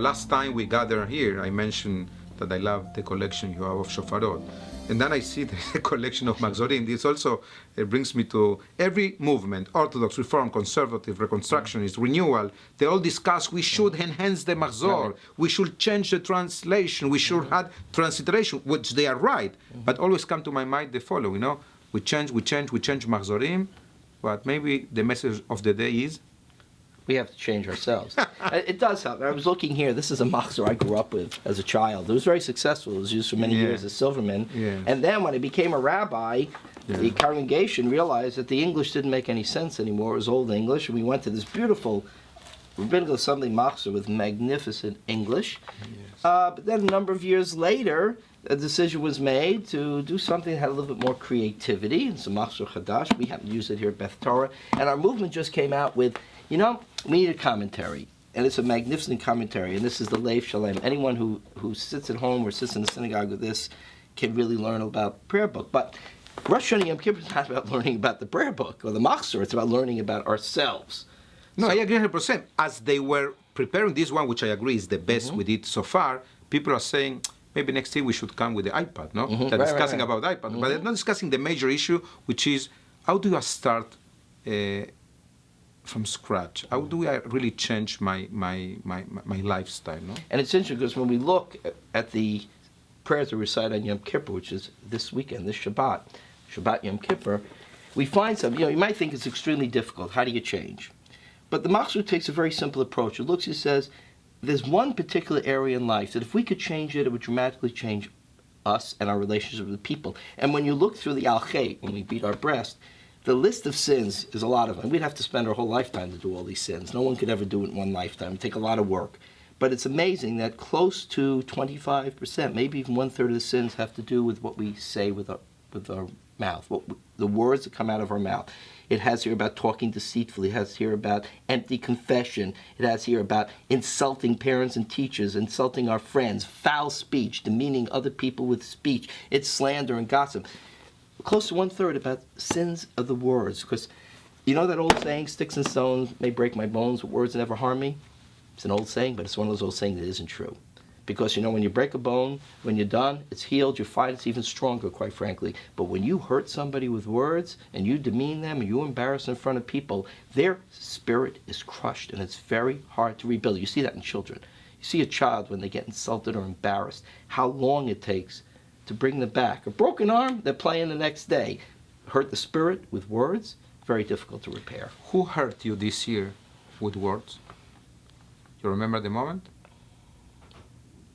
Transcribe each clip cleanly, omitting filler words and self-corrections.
last time we gathered here, I mentioned that I love the collection you have of shofarot. And then I see the collection of Magzorim. This also brings me to every movement, Orthodox, Reform, Conservative, Reconstructionist, Renewal. They all discuss we should enhance the Magzor, we should change the translation, we should add transliteration, which they are right. But always come to my mind the following, we change Magzorim, but maybe the message of the day is we have to change ourselves. It does help. I was looking here. This is a machzor I grew up with as a child. It was very successful. It was used for many years as Silverman. Yes. And then when I became a rabbi, the congregation realized that the English didn't make any sense anymore. It was Old English. And we went to this beautiful rabbinical assembly machzor with magnificent English. Yes. But then a number of years later, a decision was made to do something that had a little bit more creativity. It's a machzor chadash. We happen to use it here at Beth Torah. And our movement just came out with, we need a commentary, and it's a magnificent commentary, and this is the Leif Shalem. Anyone who sits at home or sits in the synagogue with this can really learn about prayer book. But Rosh Hashanah Yom Kippur is not about learning about the prayer book or the machzor. It's about learning about ourselves. No, I agree 100%. As they were preparing this one, which I agree is the best we did so far, people are saying, maybe next year we should come with the iPad, no? They're discussing about iPad, but they're not discussing the major issue, which is how do you start from scratch? How do I really change my lifestyle? No? And it's interesting because when we look at the prayers we recite on Yom Kippur, which is this weekend, this Shabbat Yom Kippur, we find something. You might think it's extremely difficult. How do you change? But the machzor takes a very simple approach. It looks, it says, there's one particular area in life that if we could change it, it would dramatically change us and our relationship with people. And when you look through the al-chet, when we beat our breast, the list of sins is a lot of them. We'd have to spend our whole lifetime to do all these sins. No one could ever do it in one lifetime. It would take a lot of work. But it's amazing that close to 25%, maybe even one-third of the sins have to do with what we say with our mouth, the words that come out of our mouth. It has here about talking deceitfully. It has here about empty confession. It has here about insulting parents and teachers, insulting our friends, foul speech, demeaning other people with speech. It's slander and gossip. Close to one-third about sins of the words. Because you know that old saying, sticks and stones may break my bones, but words never harm me? It's an old saying, but it's one of those old sayings that isn't true. Because, when you break a bone, when you're done, it's healed, you're fine, it's even stronger, quite frankly. But when you hurt somebody with words, and you demean them, and you embarrass in front of people, their spirit is crushed, and it's very hard to rebuild. You see that in children. You see a child when they get insulted or embarrassed, how long it takes to bring them back. A broken arm, they're playing the next day. Hurt the spirit with words, very difficult to repair. Who hurt you this year with words? You remember the moment?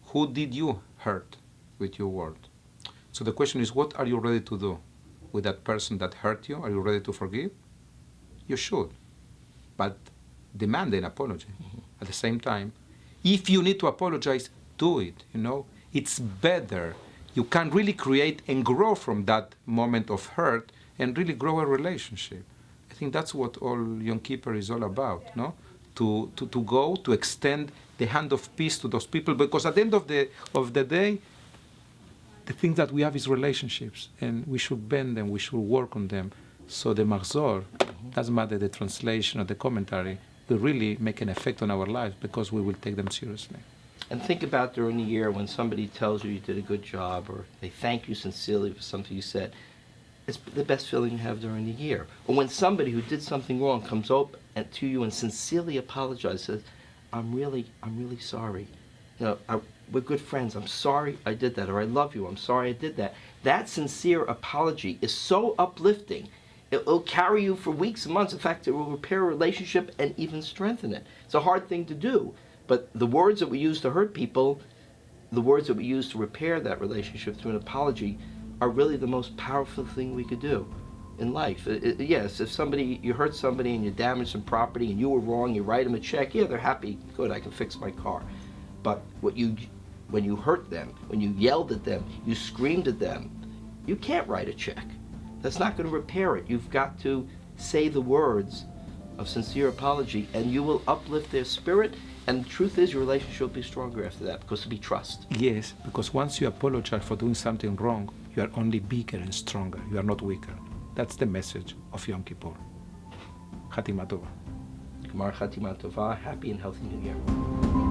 Who did you hurt with your word? So the question is, what are you ready to do with that person that hurt you? Are you ready to forgive? You should. But demand an apology. At the same time, if you need to apologize, do it. It's better. You can really create and grow from that moment of hurt and really grow a relationship. I think that's what all Yom Kippur is all about, no? To go, to extend the hand of peace to those people, because at the end of the day, the thing that we have is relationships, and we should bend them, we should work on them. So the machzor, doesn't matter the translation or the commentary, will really make an effect on our lives because we will take them seriously. And think about during the year when somebody tells you did a good job, or they thank you sincerely for something you said. It's the best feeling you have during the year. Or when somebody who did something wrong comes up to you and sincerely apologizes, says, I'm really sorry. We're good friends. I'm sorry I did that. Or I love you. I'm sorry I did that. That sincere apology is so uplifting. It'll carry you for weeks and months. In fact, it will repair a relationship and even strengthen it. It's a hard thing to do. But the words that we use to hurt people, the words that we use to repair that relationship through an apology, are really the most powerful thing we could do in life. Yes, if you hurt somebody and you damage some property and you were wrong, you write them a check, yeah, they're happy, good, I can fix my car. But when you hurt them, when you yelled at them, you screamed at them, you can't write a check. That's not going to repair it. You've got to say the words of sincere apology, and you will uplift their spirit. And the truth is, your relationship will be stronger after that, because it'll be trust. Yes, because once you apologize for doing something wrong, you are only bigger and stronger. You are not weaker. That's the message of Yom Kippur. Chatima Tova. Gemar Chatima Tova. Happy and healthy New Year.